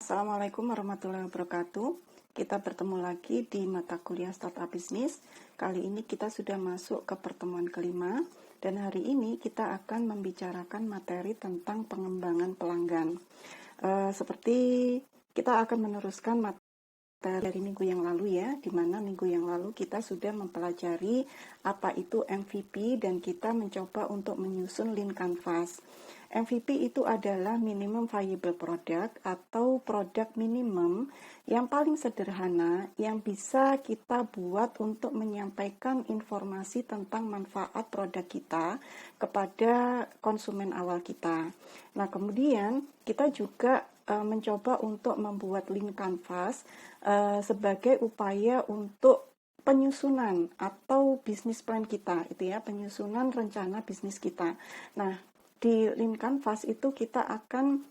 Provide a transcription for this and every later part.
Assalamualaikum warahmatullahi wabarakatuh. Kita bertemu lagi di mata kuliah Startup Business. Kali ini kita sudah masuk ke pertemuan kelima dan hari ini kita akan membicarakan materi tentang pengembangan pelanggan. Seperti kita akan meneruskan materi dari minggu yang lalu ya, di mana minggu yang lalu kita sudah mempelajari apa itu MVP dan kita mencoba untuk menyusun lean canvas. MVP itu adalah minimum viable product atau produk minimum yang paling sederhana yang bisa kita buat untuk menyampaikan informasi tentang manfaat produk kita kepada konsumen awal kita. Nah, kemudian kita juga mencoba untuk membuat lean canvas sebagai upaya untuk penyusunan atau bisnis plan kita, itu ya, penyusunan rencana bisnis kita. Nah, di lean canvas itu kita akan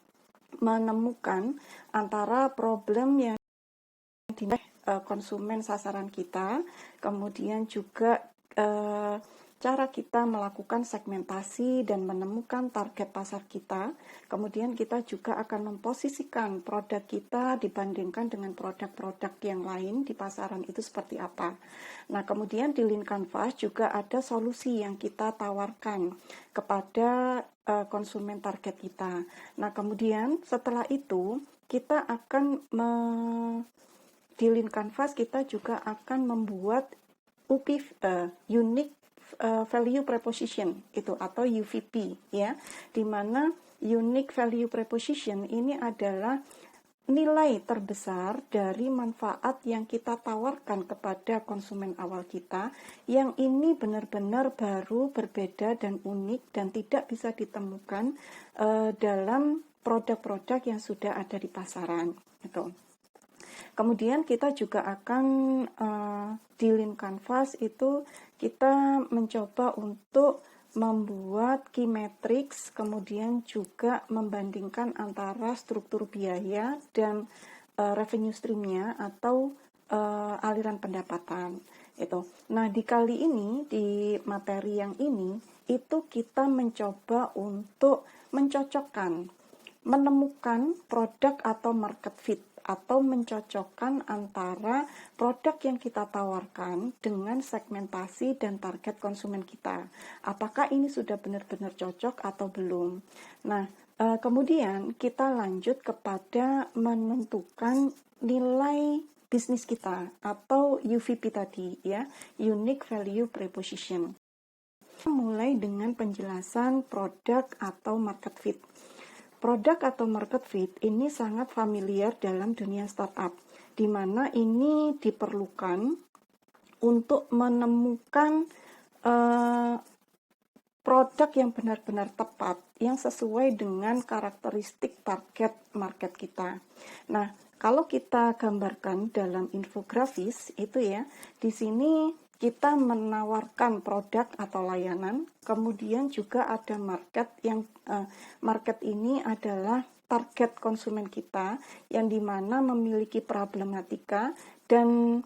menemukan antara problem yang di konsumen sasaran kita, kemudian juga cara kita melakukan segmentasi dan menemukan target pasar kita. Kemudian kita juga akan memposisikan produk kita dibandingkan dengan produk-produk yang lain di pasaran itu seperti apa. Nah, kemudian di lean canvas juga ada solusi yang kita tawarkan kepada konsumen target kita. Nah, kemudian setelah itu kita akan di lean canvas kita juga akan membuat unique value proposition itu atau UVP ya, di mana unique value proposition ini adalah nilai terbesar dari manfaat yang kita tawarkan kepada konsumen awal kita, yang ini benar-benar baru, berbeda dan unik dan tidak bisa ditemukan dalam produk-produk yang sudah ada di pasaran gitu. Kemudian kita juga akan di lean canvas itu kita mencoba untuk membuat key metrics, kemudian juga membandingkan antara struktur biaya dan revenue stream-nya atau aliran pendapatan itu. Nah, di kali ini di materi yang ini itu kita mencoba untuk mencocokkan, menemukan produk atau market fit atau mencocokkan antara produk yang kita tawarkan dengan segmentasi dan target konsumen kita. Apakah ini sudah benar-benar cocok atau belum? Nah, kemudian kita lanjut kepada menentukan nilai bisnis kita atau UVP tadi ya, Unique Value Proposition. Mulai dengan penjelasan produk atau market fit. Produk atau market fit ini sangat familiar dalam dunia startup, di mana ini diperlukan untuk menemukan produk yang benar-benar tepat, yang sesuai dengan karakteristik target market kita. Nah, kalau kita gambarkan dalam infografis itu ya, di sini kita menawarkan produk atau layanan, kemudian juga ada market yang market ini adalah target konsumen kita yang dimana memiliki problematika dan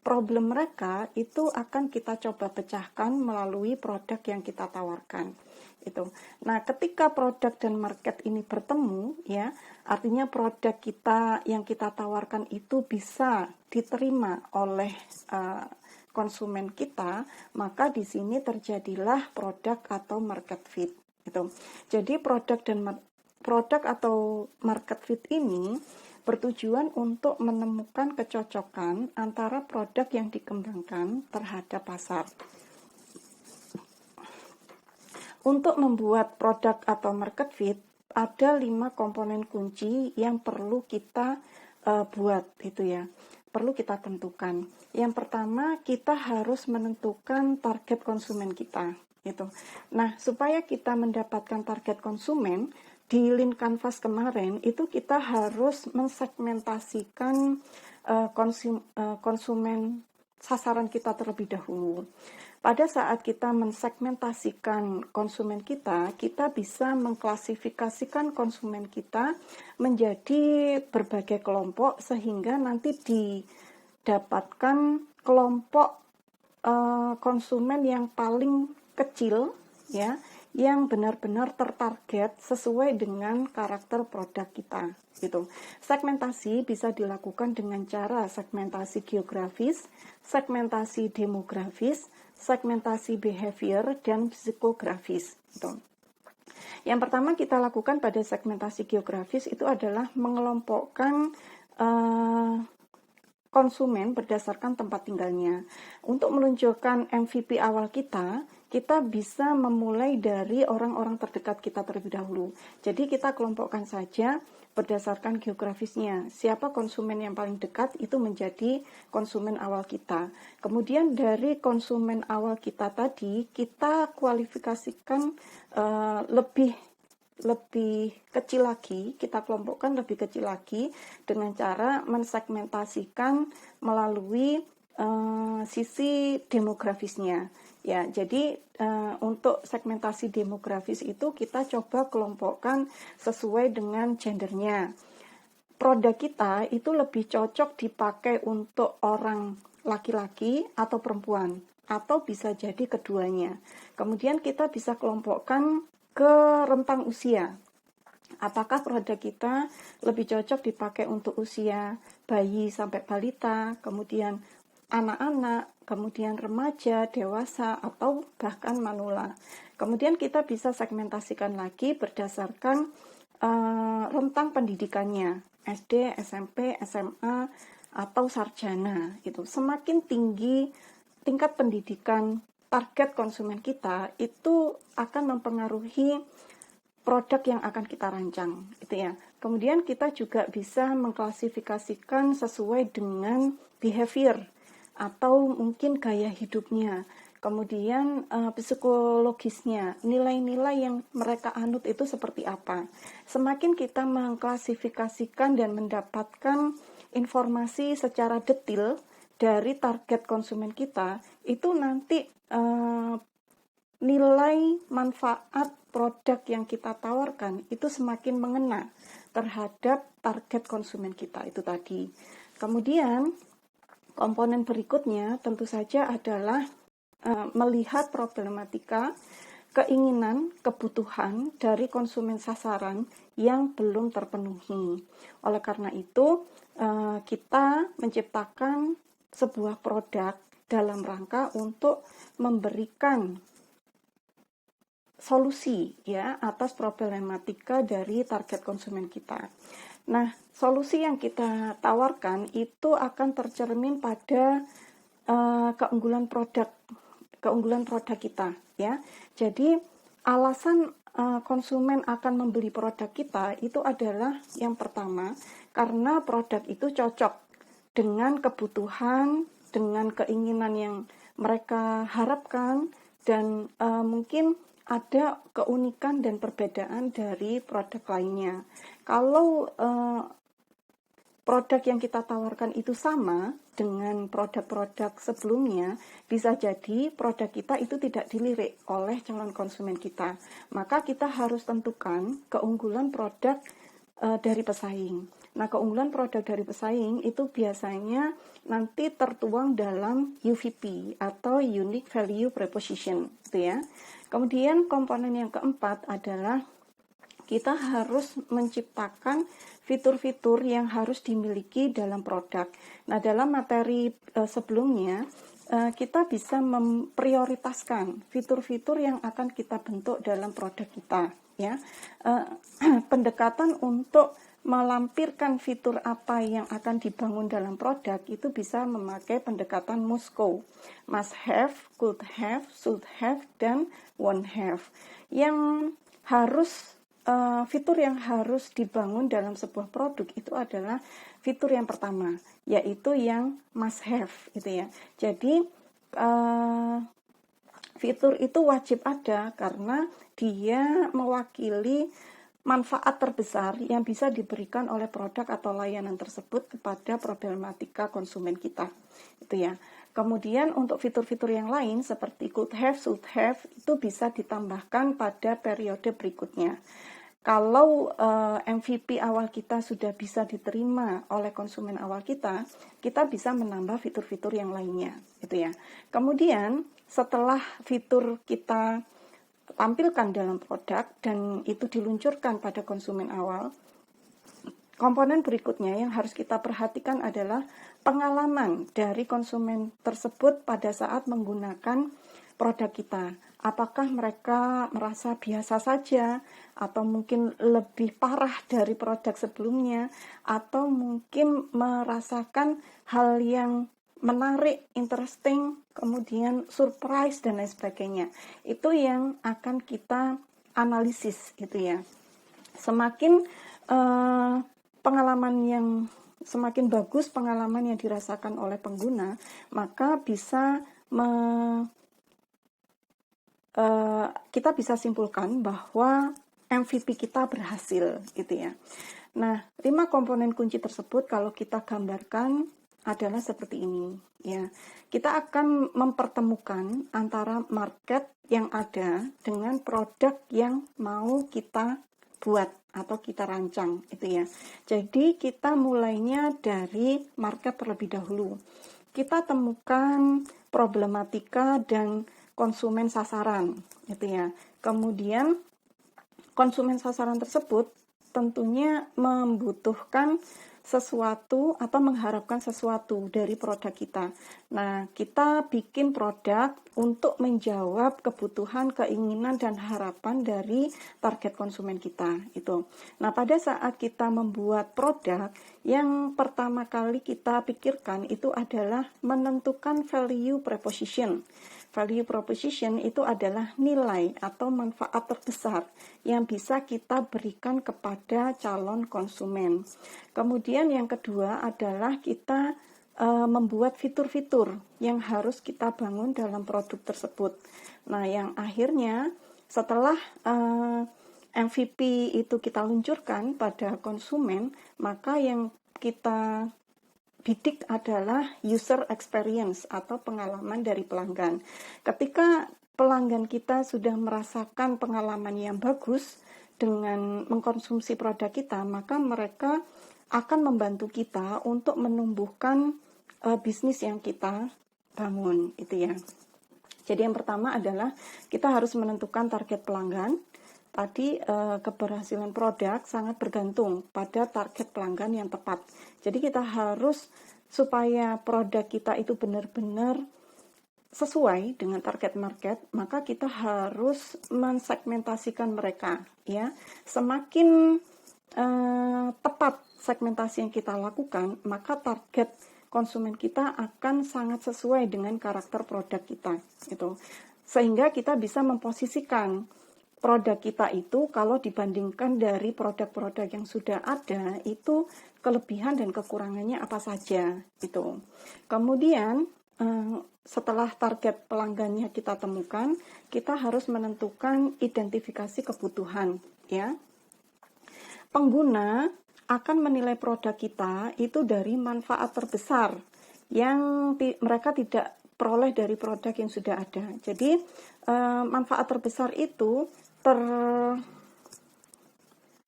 problem mereka itu akan kita coba pecahkan melalui produk yang kita tawarkan. Itu. Nah, ketika produk dan market ini bertemu, ya, artinya produk kita yang kita tawarkan itu bisa diterima oleh konsumen kita, maka di sini terjadilah produk atau market fit. Itu. Jadi produk atau market fit ini bertujuan untuk menemukan kecocokan antara produk yang dikembangkan terhadap pasar. Untuk membuat produk atau market fit, ada 5 komponen kunci yang perlu kita buat, itu ya. Perlu kita tentukan. Yang pertama, kita harus menentukan target konsumen kita. Gitu. Nah, supaya kita mendapatkan target konsumen, di lean canvas kemarin, itu kita harus mensegmentasikan konsumen sasaran kita terlebih dahulu. Pada saat kita mensegmentasikan konsumen kita bisa mengklasifikasikan konsumen kita menjadi berbagai kelompok sehingga nanti didapatkan kelompok konsumen yang paling kecil ya, yang benar-benar tertarget sesuai dengan karakter produk kita gitu. Segmentasi bisa dilakukan dengan cara segmentasi geografis, segmentasi demografis, segmentasi behavior, dan psikografis gitu. Yang pertama kita lakukan pada segmentasi geografis itu adalah mengelompokkan konsumen berdasarkan tempat tinggalnya. Untuk menunjukkan MVP awal kita bisa memulai dari orang-orang terdekat kita terlebih dahulu. Jadi kita kelompokkan saja berdasarkan geografisnya. Siapa konsumen yang paling dekat itu menjadi konsumen awal kita. Kemudian dari konsumen awal kita tadi, kita kualifikasikan lebih kecil lagi, kita kelompokkan lebih kecil lagi dengan cara mensegmentasikan melalui sisi demografisnya. Ya, jadi untuk segmentasi demografis itu kita coba kelompokkan sesuai dengan gendernya. Produk kita itu lebih cocok dipakai untuk orang laki-laki atau perempuan, atau bisa jadi keduanya. Kemudian kita bisa kelompokkan ke rentang usia. Apakah produk kita lebih cocok dipakai untuk usia bayi sampai balita, kemudian anak-anak, kemudian remaja, dewasa, atau bahkan manula. Kemudian kita bisa segmentasikan lagi berdasarkan rentang pendidikannya, SD, SMP, SMA, atau sarjana. Itu semakin tinggi tingkat pendidikan target konsumen kita, itu akan mempengaruhi produk yang akan kita rancang, gitu ya. Kemudian kita juga bisa mengklasifikasikan sesuai dengan behavior atau mungkin gaya hidupnya. Kemudian psikologisnya, nilai-nilai yang mereka anut itu seperti apa. Semakin kita mengklasifikasikan dan mendapatkan informasi secara detail dari target konsumen kita, itu nanti nilai manfaat produk yang kita tawarkan itu semakin mengena terhadap target konsumen kita itu tadi. Kemudian komponen berikutnya tentu saja adalah melihat problematika, keinginan, kebutuhan dari konsumen sasaran yang belum terpenuhi. Oleh karena itu, kita menciptakan sebuah produk dalam rangka untuk memberikan solusi ya atas problematika dari target konsumen kita. Nah, solusi yang kita tawarkan itu akan tercermin pada keunggulan produk kita ya. Jadi alasan konsumen akan membeli produk kita itu adalah yang pertama karena produk itu cocok dengan kebutuhan, dengan keinginan yang mereka harapkan, dan mungkin ada keunikan dan perbedaan dari produk lainnya. Kalau produk yang kita tawarkan itu sama dengan produk-produk sebelumnya, bisa jadi produk kita itu tidak dilirik oleh calon konsumen kita. Maka kita harus tentukan keunggulan produk dari pesaing. Nah, keunggulan produk dari pesaing itu biasanya nanti tertuang dalam UVP atau Unique Value Proposition, gitu ya. Kemudian komponen yang keempat adalah kita harus menciptakan fitur-fitur yang harus dimiliki dalam produk. Nah, dalam materi sebelumnya kita bisa memprioritaskan fitur-fitur yang akan kita bentuk dalam produk kita, ya. Pendekatan untuk melampirkan fitur apa yang akan dibangun dalam produk itu bisa memakai pendekatan MOSCO, must have, could have, should have, dan won't have. Yang harus fitur yang harus dibangun dalam sebuah produk itu adalah fitur yang pertama, yaitu yang must have, gitu ya. Jadi fitur itu wajib ada karena dia mewakili manfaat terbesar yang bisa diberikan oleh produk atau layanan tersebut kepada problematika konsumen kita, itu ya. Kemudian untuk fitur-fitur yang lain seperti could have, should have itu bisa ditambahkan pada periode berikutnya. Kalau MVP awal kita sudah bisa diterima oleh konsumen awal kita bisa menambah fitur-fitur yang lainnya, gitu ya. Kemudian setelah fitur kita tampilkan dalam produk dan itu diluncurkan pada konsumen awal, komponen berikutnya yang harus kita perhatikan adalah pengalaman dari konsumen tersebut pada saat menggunakan produk kita. Apakah mereka merasa biasa saja, atau mungkin lebih parah dari produk sebelumnya, atau mungkin merasakan hal yang menarik, interesting, kemudian surprise dan lain sebagainya. Itu yang akan kita analisis gitu ya. Semakin semakin bagus pengalaman yang dirasakan oleh pengguna, maka kita bisa simpulkan bahwa MVP kita berhasil gitu ya. Nah, 5 komponen kunci tersebut kalau kita gambarkan adalah seperti ini ya. Kita akan mempertemukan antara market yang ada dengan produk yang mau kita buat atau kita rancang itu ya. Jadi kita mulainya dari market terlebih dahulu. Kita temukan problematika dan konsumen sasaran gitu ya. Kemudian konsumen sasaran tersebut tentunya membutuhkan sesuatu atau mengharapkan sesuatu dari produk kita. Nah, kita bikin produk untuk menjawab kebutuhan, keinginan, dan harapan dari target konsumen kita itu. Nah, pada saat kita membuat produk, yang pertama kali kita pikirkan itu adalah menentukan value proposition. Value proposition itu adalah nilai atau manfaat terbesar yang bisa kita berikan kepada calon konsumen. Kemudian yang kedua adalah kita membuat fitur-fitur yang harus kita bangun dalam produk tersebut. Nah, yang akhirnya setelah MVP itu kita luncurkan pada konsumen, maka yang kita bidik adalah user experience atau pengalaman dari pelanggan. Ketika pelanggan kita sudah merasakan pengalaman yang bagus dengan mengkonsumsi produk kita, maka mereka akan membantu kita untuk menumbuhkan bisnis yang kita bangun itu ya. Jadi yang pertama adalah kita harus menentukan target pelanggan. Tadi keberhasilan produk sangat bergantung pada target pelanggan yang tepat. Jadi kita harus supaya produk kita itu benar-benar sesuai dengan target market, maka kita harus mensegmentasikan mereka ya. Semakin tepat segmentasi yang kita lakukan, maka target konsumen kita akan sangat sesuai dengan karakter produk kita gitu. Sehingga kita bisa memposisikan produk kita itu kalau dibandingkan dari produk-produk yang sudah ada itu kelebihan dan kekurangannya apa saja gitu. Kemudian setelah target pelanggannya kita temukan, kita harus menentukan identifikasi kebutuhan ya. Pengguna akan menilai produk kita itu dari manfaat terbesar yang mereka tidak peroleh dari produk yang sudah ada. Jadi manfaat terbesar itu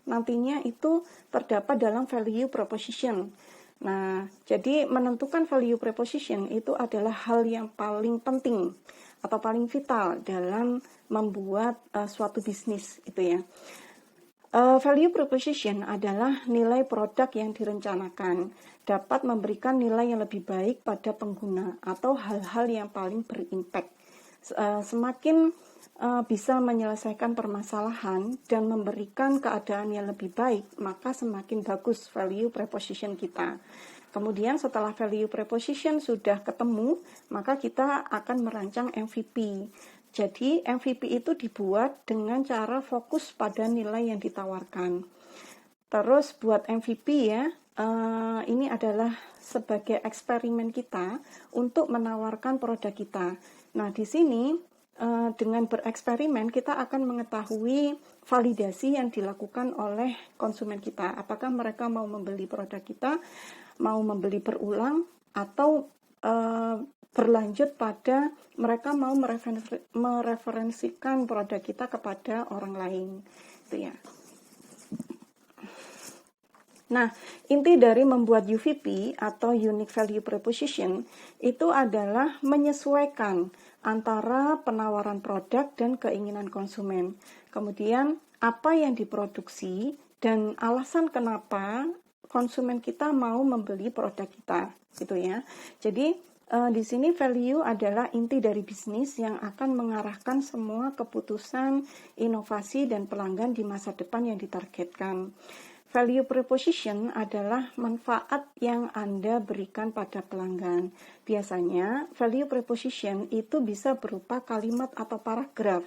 nantinya itu terdapat dalam value proposition. Nah, jadi menentukan value proposition itu adalah hal yang paling penting atau paling vital dalam membuat suatu bisnis itu ya. Value proposition adalah nilai produk yang direncanakan dapat memberikan nilai yang lebih baik pada pengguna atau hal-hal yang paling berimpact. Semakin bisa menyelesaikan permasalahan dan memberikan keadaan yang lebih baik, maka semakin bagus value proposition kita. Kemudian setelah value proposition sudah ketemu, maka kita akan merancang MVP. Jadi MVP itu dibuat dengan cara fokus pada nilai yang ditawarkan. Terus buat MVP ya, ini adalah sebagai eksperimen kita untuk menawarkan produk kita. Nah di sini dengan bereksperimen kita akan mengetahui validasi yang dilakukan oleh konsumen kita. Apakah mereka mau membeli produk kita, mau membeli berulang, atau berlanjut pada mereka mau mereferensikan produk kita kepada orang lain itu ya. Nah, inti dari membuat UVP atau Unique Value Proposition itu adalah menyesuaikan antara penawaran produk dan keinginan konsumen. Kemudian, apa yang diproduksi dan alasan kenapa konsumen kita mau membeli produk kita, gitu ya. Jadi, di sini value adalah inti dari bisnis yang akan mengarahkan semua keputusan, inovasi, dan pelanggan di masa depan yang ditargetkan. Value proposition adalah manfaat yang Anda berikan pada pelanggan. Biasanya, value proposition itu bisa berupa kalimat atau paragraf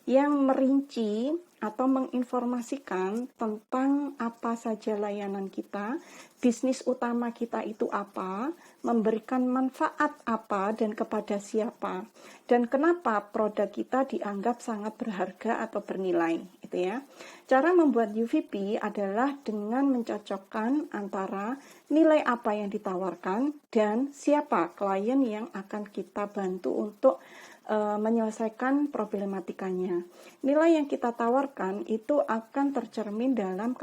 yang merinci atau menginformasikan tentang apa saja layanan kita, bisnis utama kita itu apa, memberikan manfaat apa dan kepada siapa, dan kenapa produk kita dianggap sangat berharga atau bernilai, gitu ya. Cara membuat UVP adalah dengan mencocokkan antara nilai apa yang ditawarkan dan siapa klien yang akan kita bantu untuk menyelesaikan problematikanya. Nilai yang kita tawarkan itu akan tercermin dalam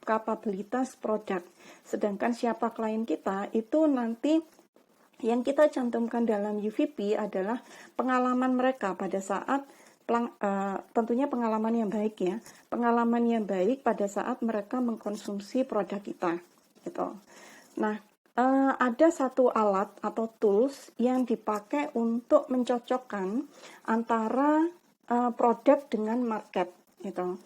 kapabilitas produk. Sedangkan siapa klien kita itu nanti yang kita cantumkan dalam UVP adalah pengalaman mereka pada saat tentunya pengalaman yang baik ya. Pengalaman yang baik pada saat mereka mengkonsumsi produk kita gitu. Nah, ada satu alat atau tools yang dipakai untuk mencocokkan antara produk dengan market gitu.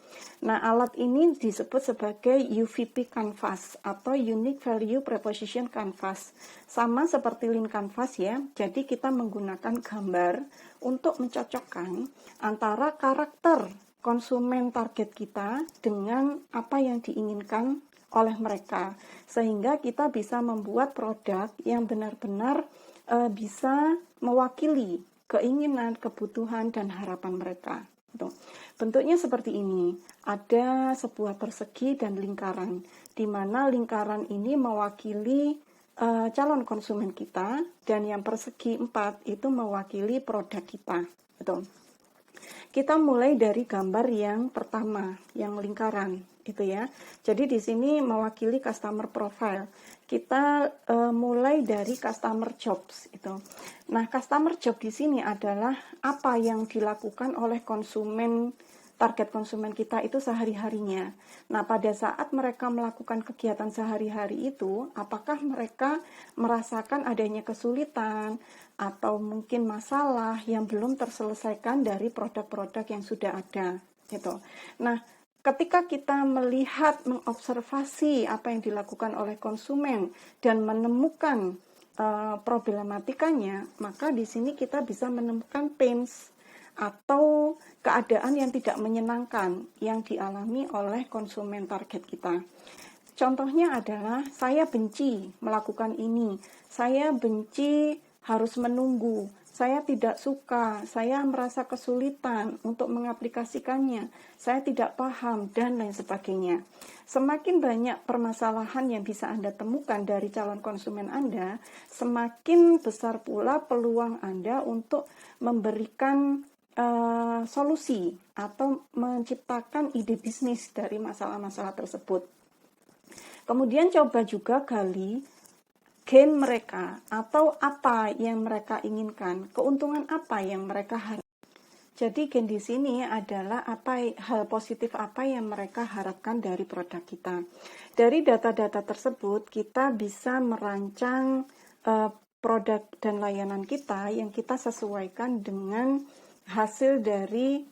Nah, alat ini disebut sebagai UVP Canvas atau Unique Value Proposition Canvas. Sama seperti Lean Canvas ya. Jadi kita menggunakan gambar untuk mencocokkan antara karakter konsumen target kita dengan apa yang diinginkan oleh mereka, sehingga kita bisa membuat produk yang benar-benar bisa mewakili keinginan, kebutuhan, dan harapan mereka. Bentuknya seperti ini, ada sebuah persegi dan lingkaran, di mana lingkaran ini mewakili calon konsumen kita, dan yang persegi 4 itu mewakili produk kita. Kita mulai dari gambar yang pertama, yang lingkaran, itu ya. Jadi di sini mewakili customer profile. Kita mulai dari customer jobs itu. Nah, customer job di sini adalah apa yang dilakukan oleh konsumen, target konsumen kita itu sehari-harinya. Nah, pada saat mereka melakukan kegiatan sehari-hari itu, apakah mereka merasakan adanya kesulitan atau mungkin masalah yang belum terselesaikan dari produk-produk yang sudah ada gitu. Nah, ketika kita melihat, mengobservasi apa yang dilakukan oleh konsumen dan menemukan problematikanya, maka di sini kita bisa menemukan pains atau keadaan yang tidak menyenangkan yang dialami oleh konsumen target kita. Contohnya adalah saya benci melakukan ini, saya benci harus menunggu, saya tidak suka, saya merasa kesulitan untuk mengaplikasikannya, saya tidak paham, dan lain sebagainya. Semakin banyak permasalahan yang bisa Anda temukan dari calon konsumen Anda, semakin besar pula peluang Anda untuk memberikan solusi atau menciptakan ide bisnis dari masalah-masalah tersebut. Kemudian coba juga gali gain mereka atau apa yang mereka inginkan, keuntungan apa yang mereka harapkan. Jadi gain di sini adalah hal positif apa yang mereka harapkan dari produk kita. Dari data-data tersebut kita bisa merancang produk dan layanan kita yang kita sesuaikan dengan hasil dari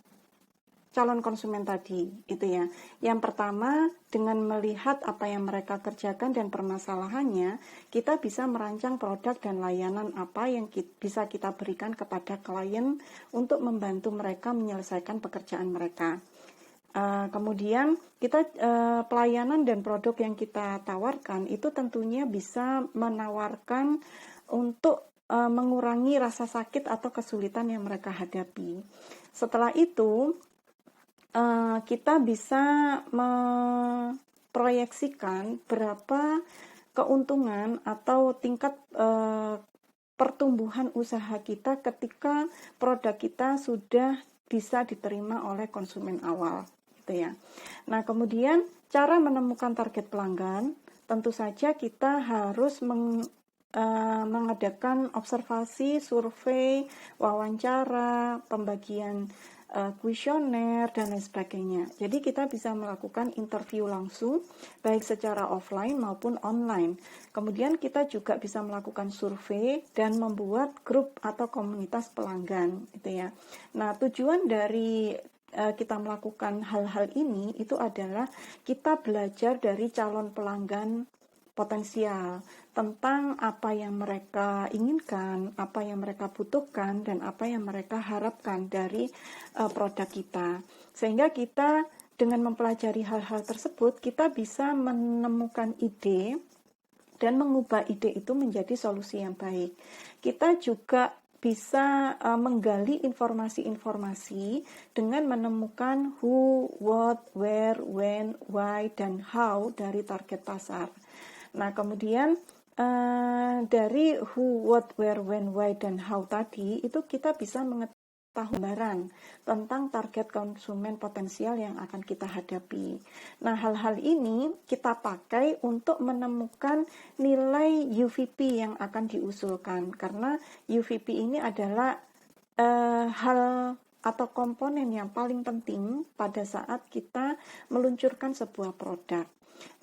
calon konsumen tadi, itu ya. Yang pertama, dengan melihat apa yang mereka kerjakan dan permasalahannya, kita bisa merancang produk dan layanan apa yang bisa kita berikan kepada klien untuk membantu mereka menyelesaikan pekerjaan mereka. Kemudian pelayanan dan produk yang kita tawarkan itu tentunya bisa menawarkan untuk mengurangi rasa sakit atau kesulitan yang mereka hadapi. Setelah itu, kita bisa memproyeksikan berapa keuntungan atau tingkat pertumbuhan usaha kita ketika produk kita sudah bisa diterima oleh konsumen awal, gitu ya. Nah, kemudian cara menemukan target pelanggan, tentu saja kita harus mengadakan observasi, survei, wawancara, pembagian kuesioner, dan lain sebagainya. Jadi kita bisa melakukan interview langsung, baik secara offline maupun online. Kemudian kita juga bisa melakukan survei dan membuat grup atau komunitas pelanggan, gitu ya. Nah, tujuan dari kita melakukan hal-hal ini itu adalah kita belajar dari calon pelanggan potensial tentang apa yang mereka inginkan, apa yang mereka butuhkan, dan apa yang mereka harapkan dari produk kita. Sehingga kita dengan mempelajari hal-hal tersebut, kita bisa menemukan ide dan mengubah ide itu menjadi solusi yang baik. Kita juga bisa menggali informasi-informasi dengan menemukan who, what, where, when, why, dan how dari target pasar. Nah, kemudian dari who, what, where, when, why, dan how tadi, itu kita bisa mengetahui gambaran tentang target konsumen potensial yang akan kita hadapi. Nah, hal-hal ini kita pakai untuk menemukan nilai UVP yang akan diusulkan. Karena UVP ini adalah hal atau komponen yang paling penting pada saat kita meluncurkan sebuah produk.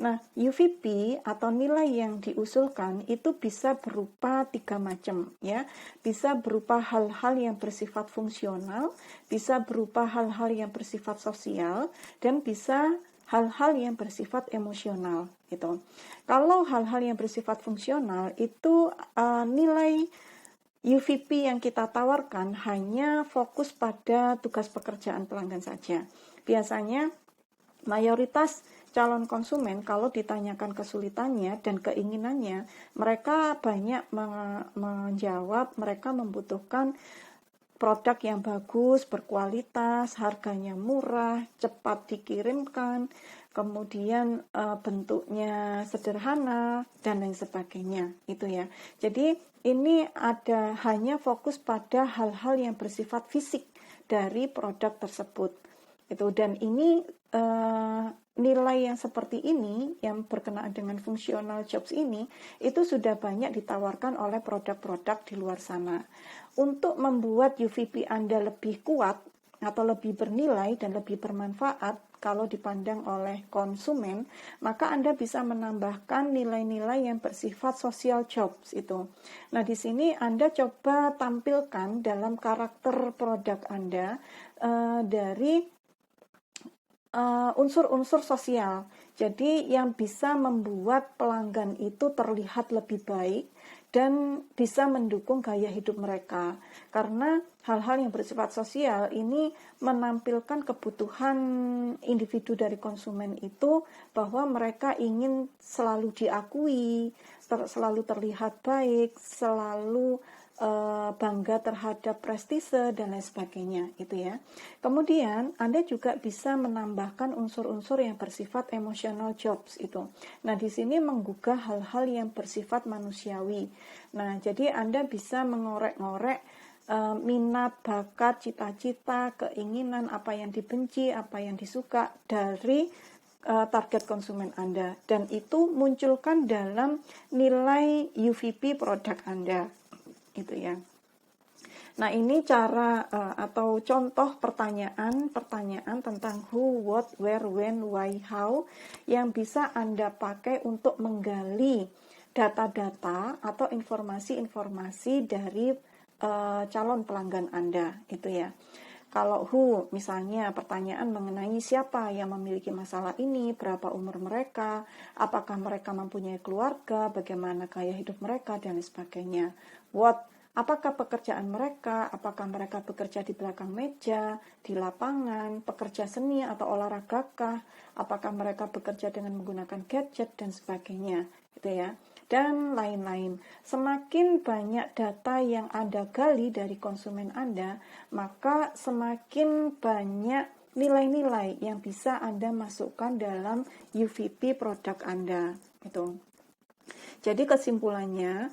Nah, UVP atau nilai yang diusulkan itu bisa berupa 3 macam ya. Bisa berupa hal-hal yang bersifat fungsional, bisa berupa hal-hal yang bersifat sosial, dan bisa hal-hal yang bersifat emosional gitu. Kalau hal-hal yang bersifat fungsional itu nilai UVP yang kita tawarkan hanya fokus pada tugas pekerjaan pelanggan saja. Biasanya mayoritas calon konsumen kalau ditanyakan kesulitannya dan keinginannya, mereka banyak menjawab mereka membutuhkan produk yang bagus, berkualitas, harganya murah, cepat dikirimkan, kemudian bentuknya sederhana, dan lain sebagainya. Itu ya. Jadi ini hanya fokus pada hal-hal yang bersifat fisik dari produk tersebut. Dan ini nilai yang seperti ini yang berkenaan dengan fungsional jobs ini itu sudah banyak ditawarkan oleh produk-produk di luar sana. Untuk membuat UVP Anda lebih kuat atau lebih bernilai dan lebih bermanfaat kalau dipandang oleh konsumen, maka Anda bisa menambahkan nilai-nilai yang bersifat social jobs itu. Nah, di sini Anda coba tampilkan dalam karakter produk Anda dari unsur-unsur sosial. Jadi yang bisa membuat pelanggan itu terlihat lebih baik dan bisa mendukung gaya hidup mereka. Karena hal-hal yang bersifat sosial ini menampilkan kebutuhan individu dari konsumen itu bahwa mereka ingin selalu diakui, selalu terlihat baik, selalu bangga terhadap prestise dan lain sebagainya itu ya. Kemudian Anda juga bisa menambahkan unsur-unsur yang bersifat emotional jobs itu. Nah, di sini menggugah hal-hal yang bersifat manusiawi. Nah, jadi Anda bisa mengorek-ngorek minat, bakat, cita-cita, keinginan, apa yang dibenci, apa yang disuka dari target konsumen Anda, dan itu munculkan dalam nilai UVP produk Anda. Itu ya. Nah, ini cara atau contoh pertanyaan tentang who, what, where, when, why, how yang bisa Anda pakai untuk menggali data-data atau informasi-informasi dari calon pelanggan Anda, itu ya. Kalau who, misalnya pertanyaan mengenai siapa yang memiliki masalah ini, berapa umur mereka, apakah mereka mempunyai keluarga, bagaimana gaya hidup mereka, dan lain sebagainya. What, apakah pekerjaan mereka, apakah mereka bekerja di belakang meja, di lapangan, pekerja seni atau olahragakah, apakah mereka bekerja dengan menggunakan gadget, dan sebagainya. Gitu ya. Dan lain-lain. Semakin banyak data yang Anda gali dari konsumen Anda, maka semakin banyak nilai-nilai yang bisa Anda masukkan dalam UVP produk Anda. Gitu. Jadi kesimpulannya,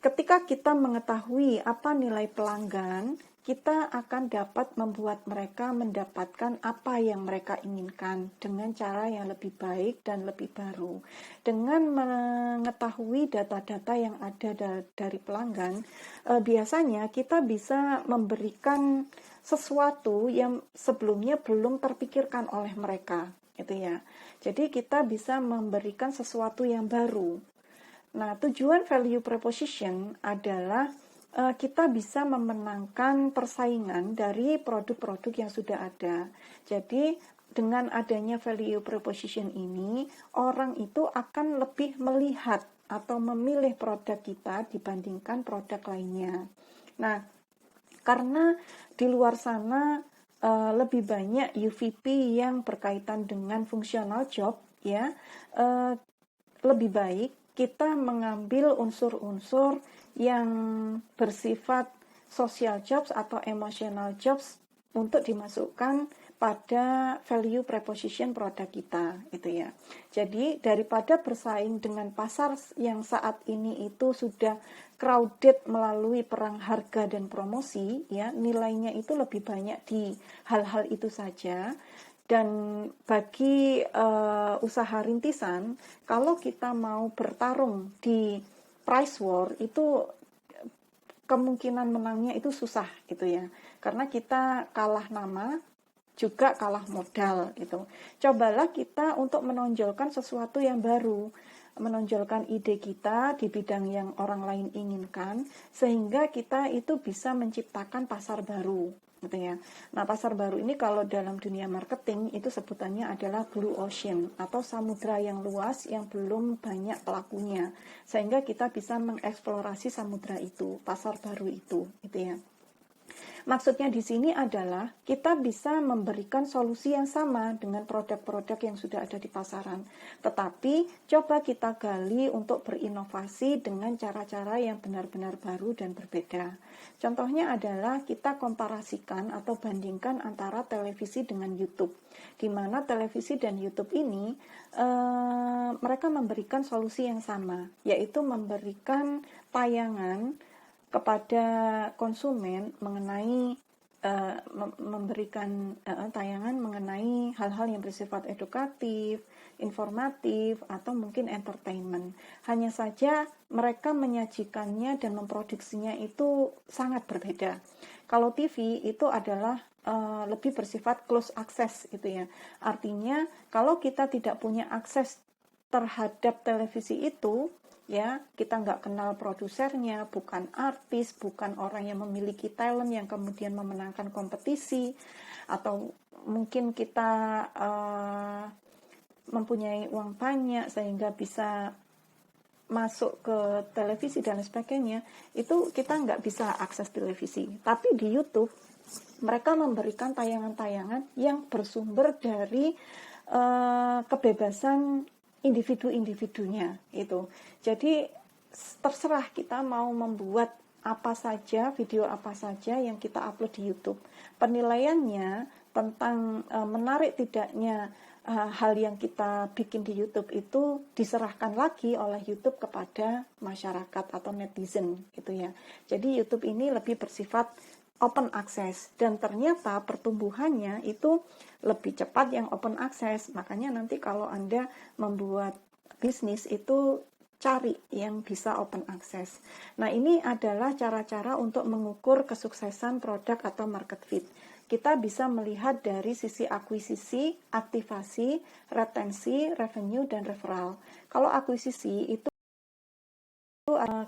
ketika kita mengetahui apa nilai pelanggan, kita akan dapat membuat mereka mendapatkan apa yang mereka inginkan dengan cara yang lebih baik dan lebih baru. Dengan mengetahui data-data yang ada dari pelanggan, biasanya kita bisa memberikan sesuatu yang sebelumnya belum terpikirkan oleh mereka, gitu ya. Jadi kita bisa memberikan sesuatu yang baru. Nah, tujuan value proposition adalah kita bisa memenangkan persaingan dari produk-produk yang sudah ada. Jadi, dengan adanya value proposition ini, orang itu akan lebih melihat atau memilih produk kita dibandingkan produk lainnya. Nah, karena di luar sana lebih banyak UVP yang berkaitan dengan functional job, ya, lebih baik kita mengambil unsur-unsur yang bersifat social jobs atau emotional jobs untuk dimasukkan pada value proposition produk kita, itu ya. Jadi daripada bersaing dengan pasar yang saat ini itu sudah crowded melalui perang harga dan promosi, ya, nilainya itu lebih banyak di hal-hal itu saja. Dan bagi usaha rintisan, kalau kita mau bertarung di price war, itu kemungkinan menangnya itu susah gitu ya, karena kita kalah nama juga kalah modal gitu. Cobalah kita untuk menonjolkan sesuatu yang baru, menonjolkan ide kita di bidang yang orang lain inginkan, sehingga kita itu bisa menciptakan pasar baru gitu ya. Nah, pasar baru ini kalau dalam dunia marketing itu sebutannya adalah blue ocean atau samudra yang luas yang belum banyak pelakunya, sehingga kita bisa mengeksplorasi samudra itu, pasar baru itu gitu ya. Maksudnya di sini adalah kita bisa memberikan solusi yang sama dengan produk-produk yang sudah ada di pasaran. Tetapi coba kita gali untuk berinovasi dengan cara-cara yang benar-benar baru dan berbeda. Contohnya adalah kita komparasikan atau bandingkan antara televisi dengan YouTube. Di mana televisi dan YouTube ini mereka memberikan solusi yang sama, yaitu memberikan tayangan kepada konsumen mengenai memberikan tayangan mengenai hal-hal yang bersifat edukatif, informatif, atau mungkin entertainment. Hanya saja mereka menyajikannya dan memproduksinya itu sangat berbeda. Kalau TV itu adalah lebih bersifat close access gitu ya. Artinya kalau kita tidak punya akses terhadap televisi itu, ya, kita nggak kenal produsernya, bukan artis, bukan orang yang memiliki talent yang kemudian memenangkan kompetisi, atau mungkin kita mempunyai uang banyak sehingga bisa masuk ke televisi dan sebagainya, itu kita nggak bisa akses televisi. Tapi di YouTube mereka memberikan tayangan-tayangan yang bersumber dari kebebasan individu-individunya itu. Jadi terserah kita mau membuat apa saja, video apa saja yang kita upload di YouTube. Penilaiannya tentang menarik tidaknya hal yang kita bikin di YouTube itu diserahkan lagi oleh YouTube kepada masyarakat atau netizen gitu ya. Jadi YouTube ini lebih bersifat open access, dan ternyata pertumbuhannya itu lebih cepat yang open access. Makanya nanti kalau Anda membuat bisnis itu cari yang bisa open access. Nah, ini adalah cara-cara untuk mengukur kesuksesan produk atau market fit. Kita bisa melihat dari sisi akuisisi, aktivasi, retensi, revenue, dan referral. Kalau akuisisi itu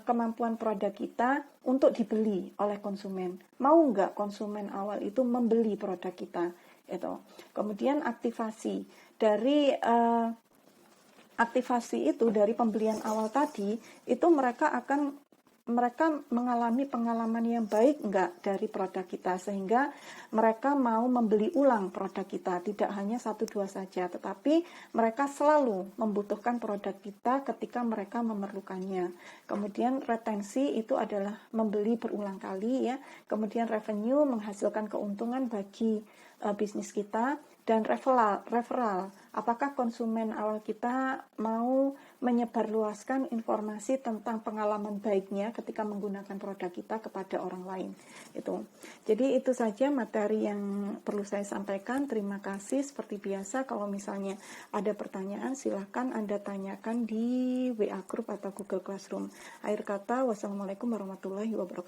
kemampuan produk kita untuk dibeli oleh konsumen. Mau nggak konsumen awal itu membeli produk kita? Itu. Kemudian aktivasi dari aktivasi itu dari pembelian awal tadi itu mereka mengalami pengalaman yang baik enggak dari produk kita, sehingga mereka mau membeli ulang produk kita, tidak hanya 1-2 saja, tetapi mereka selalu membutuhkan produk kita ketika mereka memerlukannya. Kemudian retensi itu adalah membeli berulang kali ya. Kemudian revenue menghasilkan keuntungan bagi bisnis kita, dan referral. Apakah konsumen awal kita mau menyebarluaskan informasi tentang pengalaman baiknya ketika menggunakan produk kita kepada orang lain. Jadi itu saja materi yang perlu saya sampaikan. Terima kasih. Seperti biasa, kalau misalnya ada pertanyaan, silahkan Anda tanyakan di WA Group atau Google Classroom. Akhir kata, wassalamualaikum warahmatullahi wabarakatuh.